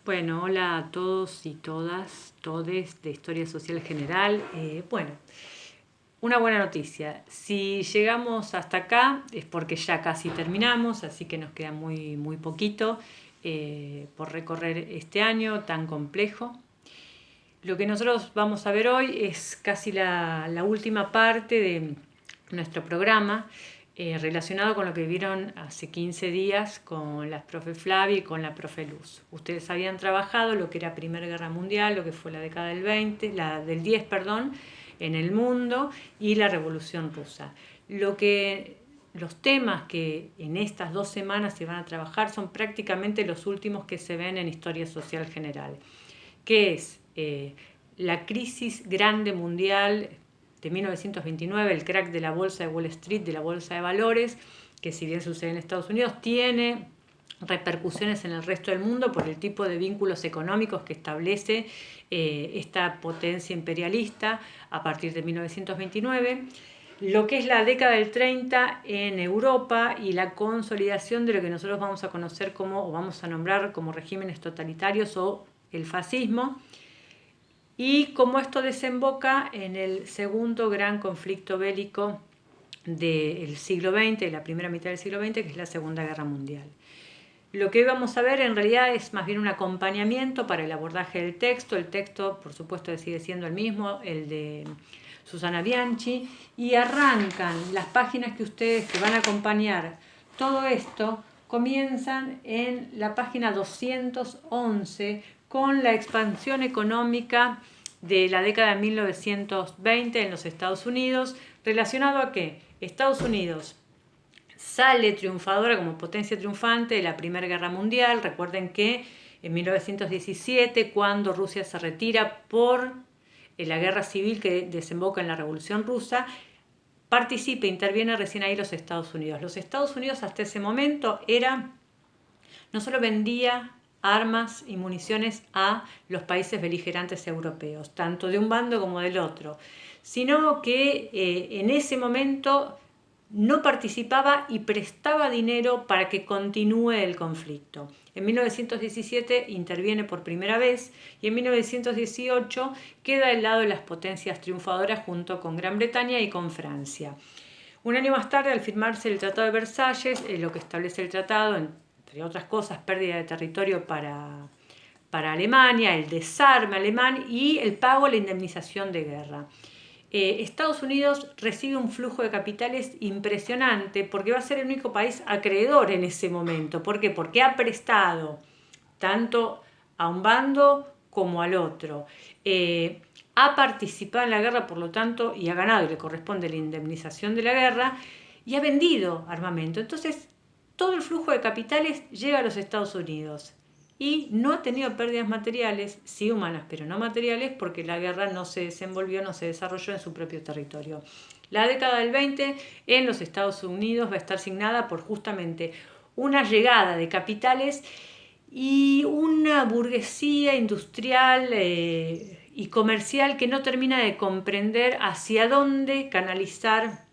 Bueno, hola a todos y todas, todes de Historia Social General. Una buena noticia. Si llegamos hasta acá es porque ya casi terminamos, así que nos queda muy poquito por recorrer este año tan complejo. Lo que nosotros vamos a ver hoy es casi la última parte de nuestro programa relacionado con lo que vieron hace 15 días con la profe Flavia y con la profe Luz. Ustedes habían trabajado lo que era Primera Guerra Mundial, lo que fue la década del 20, la del 10, perdón, en el mundo y la Revolución Rusa. Los temas que en estas 2 semanas se van a trabajar son prácticamente los últimos que se ven en Historia Social General, que es la crisis grande mundial de 1929, el crack de la bolsa de Wall Street, de la bolsa de valores, que si bien sucede en Estados Unidos, tiene repercusiones en el resto del mundo por el tipo de vínculos económicos que establece esta potencia imperialista a partir de 1929. Lo que es la década del 30 en Europa y la consolidación de lo que nosotros vamos a conocer como, o vamos a nombrar como regímenes totalitarios o el fascismo, y cómo esto desemboca en el segundo gran conflicto bélico del siglo XX, de la primera mitad del siglo XX, que es la Segunda Guerra Mundial. Lo que hoy vamos a ver en realidad es más bien un acompañamiento para el abordaje del texto. El texto, por supuesto, sigue siendo el mismo, el de Susana Bianchi, y arrancan las páginas que van a acompañar todo esto, comienzan en la página 211 con la expansión económica de la década de 1920 en los Estados Unidos, relacionado a que Estados Unidos sale triunfadora como potencia triunfante de la Primera Guerra Mundial. Recuerden que en 1917, cuando Rusia se retira por la guerra civil que desemboca en la Revolución Rusa, participa, interviene recién ahí los Estados Unidos. Los Estados Unidos hasta ese momento no solo vendía armas y municiones a los países beligerantes europeos, tanto de un bando como del otro, sino que en ese momento no participaba y prestaba dinero para que continúe el conflicto. En 1917 interviene por primera vez y en 1918 queda al lado de las potencias triunfadoras junto con Gran Bretaña y con Francia. Un año más tarde, al firmarse el Tratado de Versalles, lo que establece el tratado, entre otras cosas, pérdida de territorio para Alemania, el desarme alemán y el pago a la indemnización de guerra. Estados Unidos recibe un flujo de capitales impresionante porque va a ser el único país acreedor en ese momento. ¿Por qué? Porque ha prestado tanto a un bando como al otro. Ha participado en la guerra, por lo tanto, y ha ganado, y le corresponde la indemnización de la guerra, y ha vendido armamento. Entonces, todo el flujo de capitales llega a los Estados Unidos y no ha tenido pérdidas materiales, sí humanas, pero no materiales, porque la guerra no se desenvolvió, no se desarrolló en su propio territorio. La década del 20 en los Estados Unidos va a estar signada por justamente una llegada de capitales y una burguesía industrial y comercial que no termina de comprender hacia dónde canalizar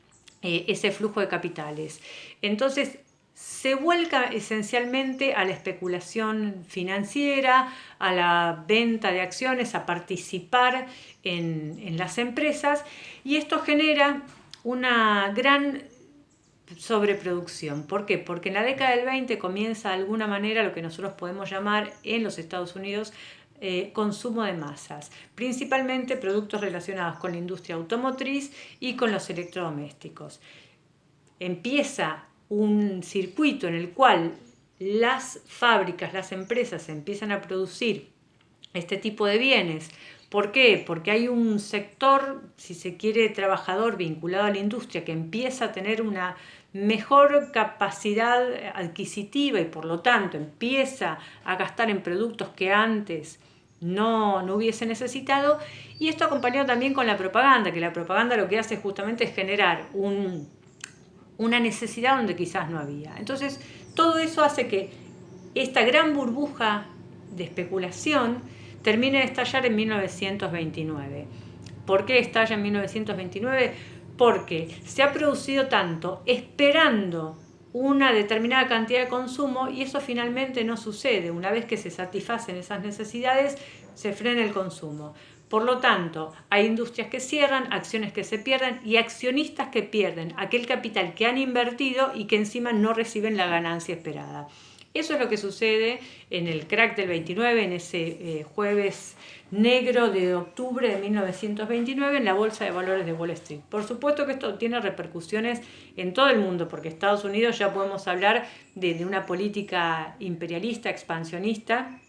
ese flujo de capitales. Entonces, se vuelca esencialmente a la especulación financiera, a la venta de acciones, a participar en las empresas, y esto genera una gran sobreproducción. ¿Por qué? Porque en la década del 20 comienza de alguna manera lo que nosotros podemos llamar en los Estados Unidos consumo de masas, principalmente productos relacionados con la industria automotriz y con los electrodomésticos. Empieza un circuito en el cual las fábricas, las empresas empiezan a producir este tipo de bienes. ¿Por qué? Porque hay un sector, si se quiere, trabajador vinculado a la industria que empieza a tener una mejor capacidad adquisitiva y por lo tanto empieza a gastar en productos que antes no hubiese necesitado, y esto acompañado también con la propaganda, que la propaganda lo que hace justamente es generar una necesidad donde quizás no había. Entonces, todo eso hace que esta gran burbuja de especulación termine de estallar en 1929. ¿Por qué estalla en 1929? Porque se ha producido tanto esperando una determinada cantidad de consumo y eso finalmente no sucede. Una vez que se satisfacen esas necesidades, se frena el consumo. Por lo tanto, hay industrias que cierran, acciones que se pierden y accionistas que pierden aquel capital que han invertido y que encima no reciben la ganancia esperada. Eso es lo que sucede en el crack del 29, en ese jueves negro de octubre de 1929 en la Bolsa de Valores de Wall Street. Por supuesto que esto tiene repercusiones en todo el mundo, porque Estados Unidos ya podemos hablar de una política imperialista, expansionista,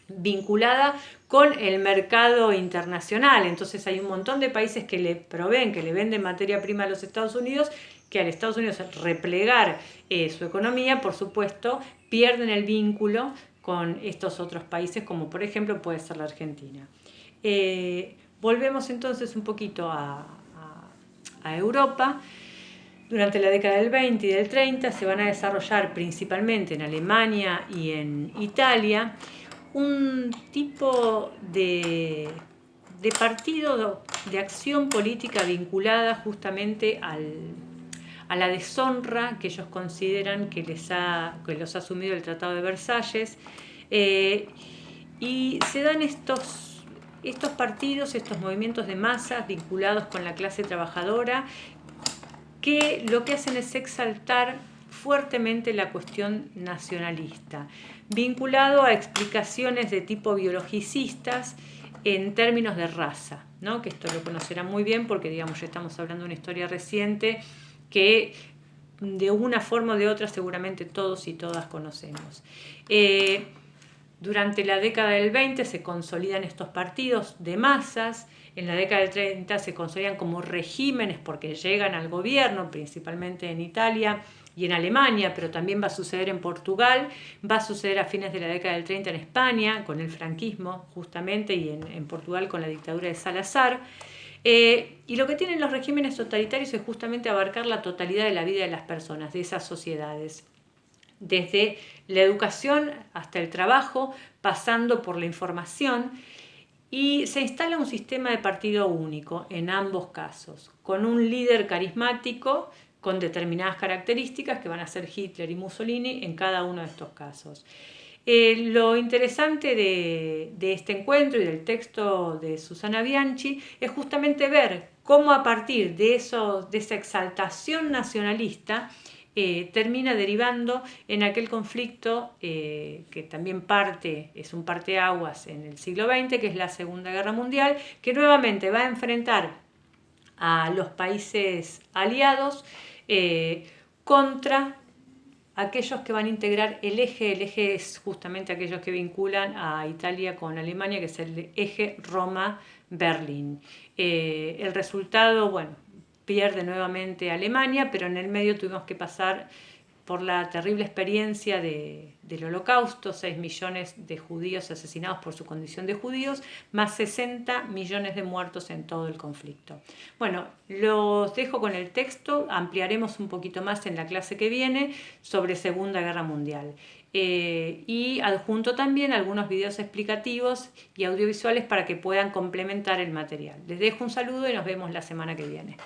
vinculada con el mercado internacional. Entonces hay un montón de países que le proveen, que le venden materia prima a los Estados Unidos, que al Estados Unidos replegar su economía, por supuesto, pierden el vínculo con estos otros países, como por ejemplo puede ser la Argentina. Volvemos entonces un poquito a Europa. Durante la década del 20 y del 30 se van a desarrollar principalmente en Alemania y en Italia un tipo de partido de acción política vinculada justamente a la deshonra que ellos consideran que los ha asumido el Tratado de Versalles, y se dan estos partidos, estos movimientos de masas vinculados con la clase trabajadora, que lo que hacen es exaltar fuertemente la cuestión nacionalista, vinculado a explicaciones de tipo biologicistas en términos de raza, ¿no? Que esto lo conocerán muy bien porque, digamos, ya estamos hablando de una historia reciente que de una forma o de otra seguramente todos y todas conocemos. Durante la década del 20 se consolidan estos partidos de masas. En la década del 30 se consolidan como regímenes porque llegan al gobierno, principalmente en Italia y en Alemania, pero también va a suceder en Portugal, va a suceder a fines de la década del 30 en España, con el franquismo justamente, y en Portugal con la dictadura de Salazar. Y lo que tienen los regímenes totalitarios es justamente abarcar la totalidad de la vida de las personas, de esas sociedades, desde la educación hasta el trabajo, pasando por la información, y se instala un sistema de partido único en ambos casos, con un líder carismático con determinadas características que van a ser Hitler y Mussolini en cada uno de estos casos. Lo interesante de este encuentro y del texto de Susana Bianchi es justamente ver cómo a partir de esa exaltación nacionalista termina derivando en aquel conflicto que también es un parteaguas en el siglo XX, que es la Segunda Guerra Mundial, que nuevamente va a enfrentar a los países aliados contra aquellos que van a integrar el eje es justamente aquellos que vinculan a Italia con Alemania, que es el eje Roma-Berlín. El resultado, bueno, pierde nuevamente Alemania, pero en el medio tuvimos que pasar por la terrible experiencia del Holocausto, 6 millones de judíos asesinados por su condición de judíos, más 60 millones de muertos en todo el conflicto. Bueno, los dejo con el texto, ampliaremos un poquito más en la clase que viene sobre Segunda Guerra Mundial. Y adjunto también algunos videos explicativos y audiovisuales para que puedan complementar el material. Les dejo un saludo y nos vemos la semana que viene.